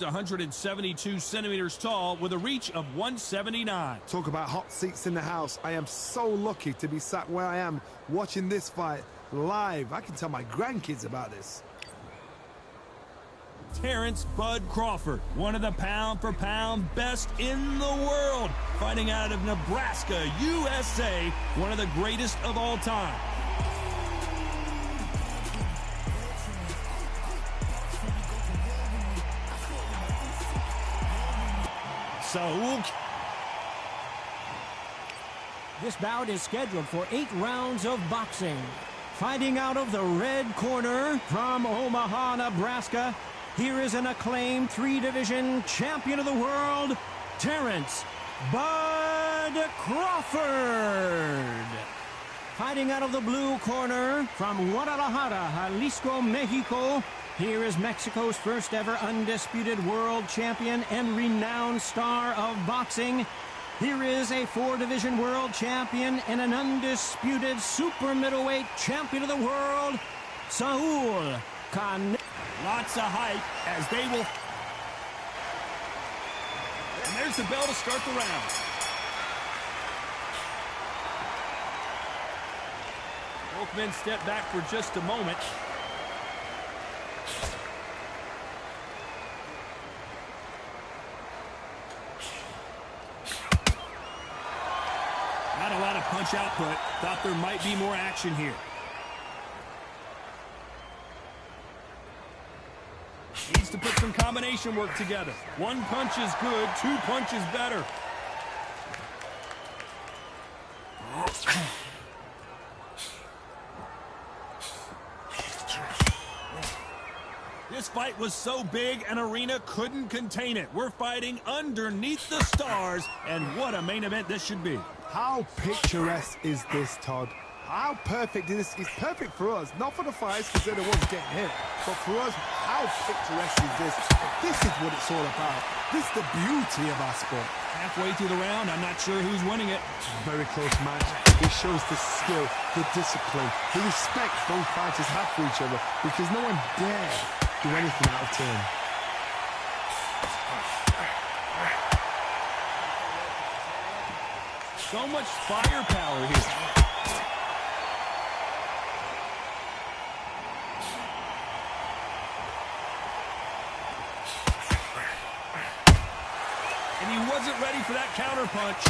172 centimeters tall with a reach of 179. Talk about hot seats in the house. I am so lucky to be sat where I am watching this fight live. I can tell my grandkids about this. Terrence Bud Crawford, one of the pound-for-pound best in the world, fighting out of Nebraska, USA, one of the greatest of all time. Saul. This bout is scheduled for 8 rounds of boxing. Fighting out of the red corner from Omaha, Nebraska, here is an acclaimed 3-division champion of the world, Terrence Bud Crawford. Fighting out of the blue corner from Guadalajara, Jalisco, Mexico, here is Mexico's first ever undisputed world champion and renowned star of boxing. Here is a 4-division world champion and an undisputed super middleweight champion of the world, Saul Canelo. Lots of hype as they will. And there's the bell to start the round. Both men step back for just a moment. Not a lot of punch output. Thought there might be more action here. Needs to put some combination work together. 1 punch is good, 2 punches better. This fight was so big, an arena couldn't contain it. We're fighting underneath the stars, and what a main event this should be. How picturesque is this, Todd? How perfect is this? It's perfect for us, not for the fighters because they're the ones getting hit, but for us, how picturesque is this? This is what it's all about. This is the beauty of our sport. Halfway through the round, I'm not sure who's winning it. Very close match. It shows the skill, the discipline, the respect both fighters have for each other because no one dare do anything out of turn. So much firepower here. And he wasn't ready for that counterpunch.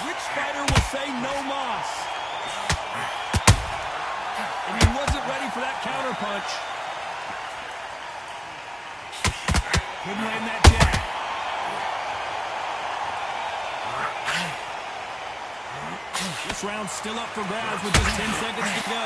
Which fighter will say no mas? And he wasn't ready for that counterpunch. Couldn't land that jab. This round's still up for grabs with just 10 seconds to go.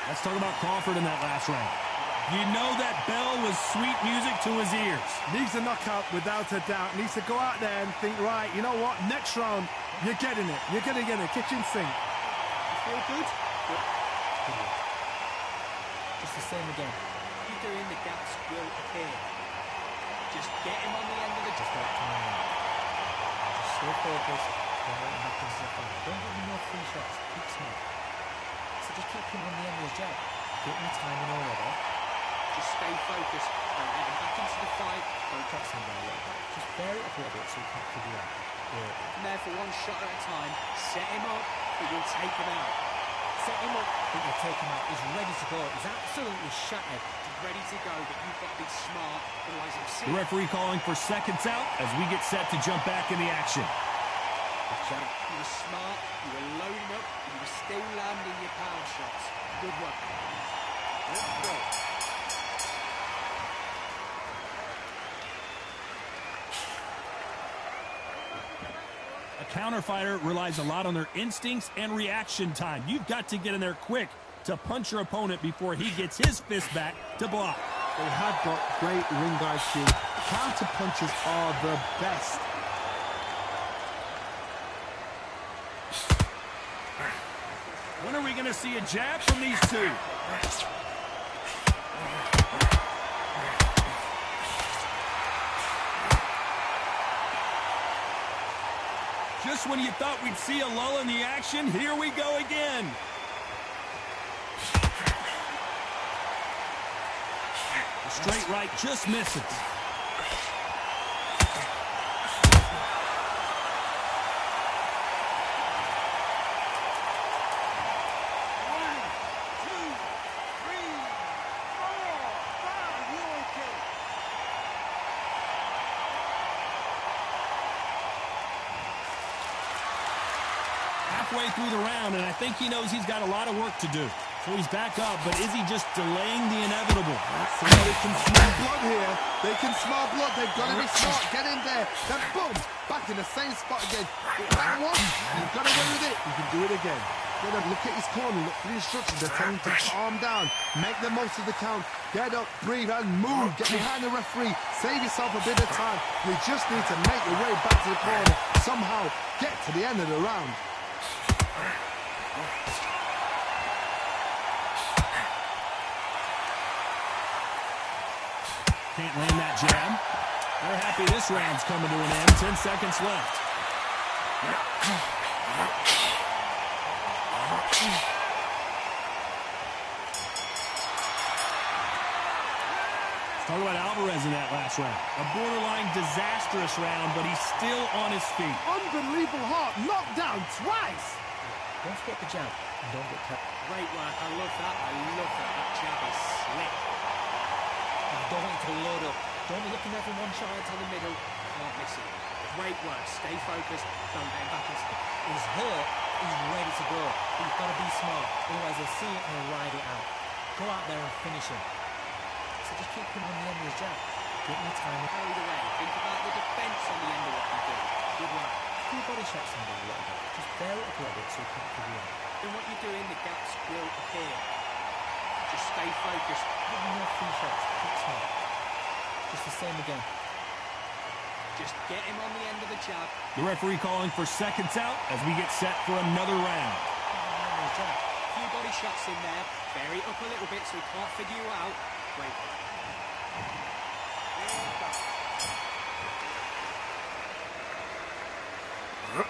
Let's talk about Crawford in that last round. You know that bell was sweet music to his ears. Needs a knockout without a doubt. Needs to go out there and think, right, you know what, next round, you're getting it. You're going to get it. Kitchen sink. Feel good? Just the same again. Keep doing, the gaps will appear. Just get him on the end of the just that time. Just stay focused. Don't let him back into the fight. Don't give him no free shots. Keep smart. So just keep him on the end of the jab. Get him timing already. Just stay focused. Don't let him back into the fight. Don't touch him there a little bit. Just bear it up a little bit so he can't figure out. From there for 1 shot at a time. Set him up, but you'll take him out. Set him up, but you'll take him out. He's ready to go. He's absolutely shattered. He's ready to go, but you've got to be smart. Otherwise, he'll see. The referee calling for seconds out as we get set to jump back in the action. You were smart, you were loading up, and you were still landing your pound shots. Good work. Let's go. A counter fighter relies a lot on their instincts and reaction time. You've got to get in there quick to punch your opponent before he gets his fist back to block. They have got great ring IQ. Counter punches are the best. When are we going to see a jab from these two? Just when you thought we'd see a lull in the action, here we go again. The straight right just misses. Halfway through the round, and I think he knows he's got a lot of work to do. So he's back up, but is he just delaying the inevitable? So they can smell blood here. They can smell blood. They've got to be smart. Get in there. Then boom, back in the same spot again. That one, you've got away with it. You can do it again. Get up, look at his corner, look for the instructions. They're telling him to calm down, make the most of the count. Get up, breathe, and move. Get behind the referee. Save yourself a bit of time. You just need to make your way back to the corner. Somehow get to the end of the round. Can't land that jab. They're happy this round's coming to an end. 10 seconds left. Let's talk about Alvarez in that last round. A borderline disastrous round, but he's still on his feet. Unbelievable heart, knocked down twice. Don't forget the jab and don't get cut. Great work. I love that. I love that. That jab is slick. Don't want to load up. Don't be looking there from one shot to the middle. Can't miss it. Great work. Stay focused. Don't get him back in. He's hurt. He's ready to go. But you've got to be smart. Otherwise he'll see it and he'll ride it out. Go out there and finish him. So just keep him on the end of his jab. Give him time. Carried away. Think about the defense on the end of what you do. Good work. A few body shots on there a little bit. Just bear it up a little bit so you can't give you out. In what you're doing, the gaps will appear. Just stay focused. Give him no free shots. Keep smart. Just the same again. Just get him on the end of the jab. The referee calling for seconds out as we get set for another round. A few body shots in there. Bury it up a little bit so he can't figure you out. Great.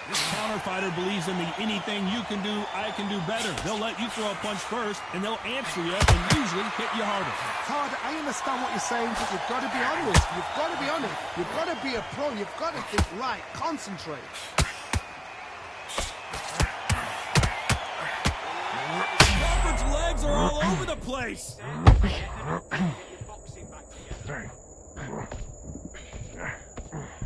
This counter fighter believes in the anything you can do, I can do better. They'll let you throw a punch first, and they'll answer you and usually hit you harder. Todd, I understand what you're saying, but you've got to be honest. You've got to be honest. You've got to be a pro. You've got to think right. Concentrate. Crawford's legs are all over the place.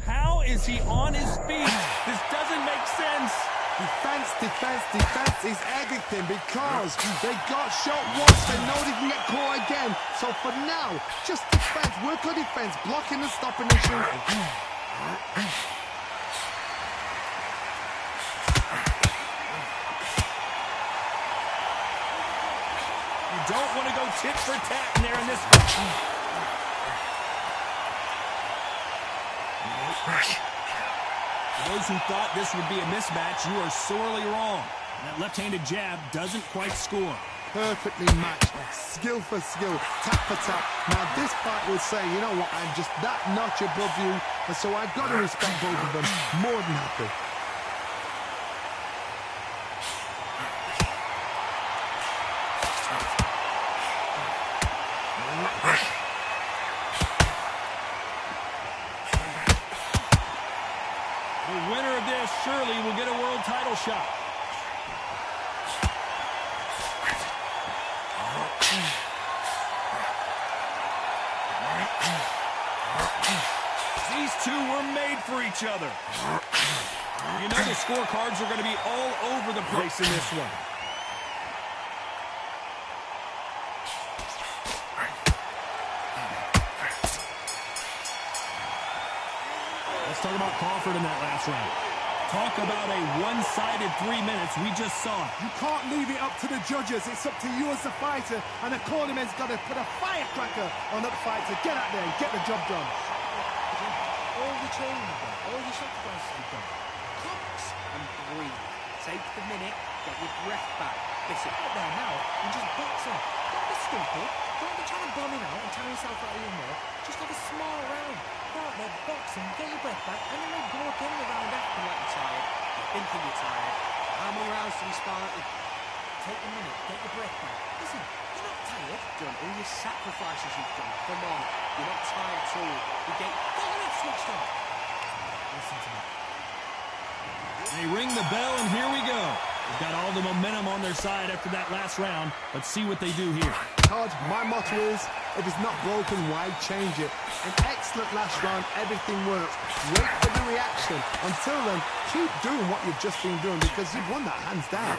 How is he on his feet? This doesn't make sense. Defense, defense, defense is everything because they got shot once. They know they can get caught again. So for now, just defense. Work on defense. Blocking and stopping and shooting. You don't want to go tit for tat in there in this one. For those who thought this would be a mismatch, you are sorely wrong. That left-handed jab doesn't quite score. Perfectly matched. Skill for skill. Tap for tap. Now this fight will say, you know what, I'm just that notch above you. And so I've got to respect both of them. More than happy. The winner of this surely will get a world title shot. These two were made for each other. You know the scorecards are going to be all over the place in this one. Let's talk about Crawford in that last round. Talk about a one-sided 3 minutes. We just saw it. You can't leave it up to the judges. It's up to you as the fighter. And the cornerman's got to put a firecracker on that fight to get out there and get the job done. All the training you've done, all your sacrifices you've done. Relax and breathe. Take the minute, get your breath back. Listen, up there now, and just box him. Don't be stupid. Don't be trying to bomb him out and tire yourself out even more. Just have a small round. Go out there, box him, get your breath back, and then we'll go again the round after like you're tired. You're thinking you're tired. How many rounds to be Spartan? Take a minute, get your breath back. Listen, you're not tired. Done all your sacrifices you've done. Come on, you're not tired at all. You get your head switched on. Listen to me. They ring the bell, and here we go. They've got all the momentum on their side after that last round. Let's see what they do here. Todd, my motto is, if it's not broken, why change it? An excellent last round, everything works. Wait for the reaction. Until then, keep doing what you've just been doing because you've won that hands down.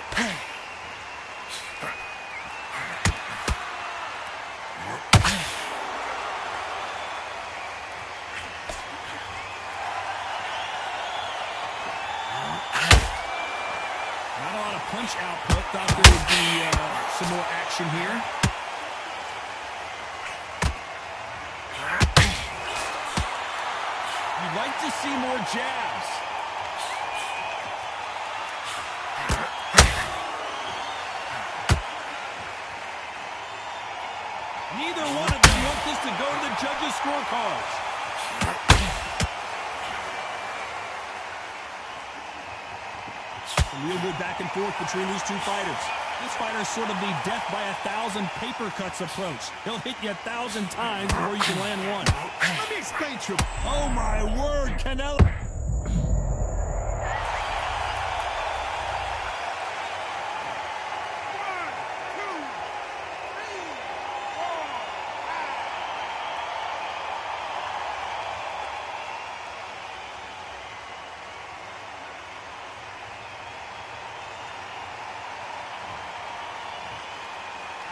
Not a lot of punch output. Thought there would be some more action here. You'd like to see more jabs. Neither one of them want this to go to the judges' scorecards. Some real good back and forth between these two fighters. This fighter's sort of the death by 1,000 paper cuts approach. He'll hit you 1,000 times before you can land one. Let me explain to you. Oh my word, Canelo.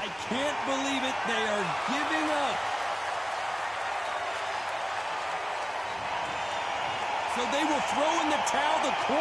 I can't believe it. They are giving up. So they will throw in the towel. The corner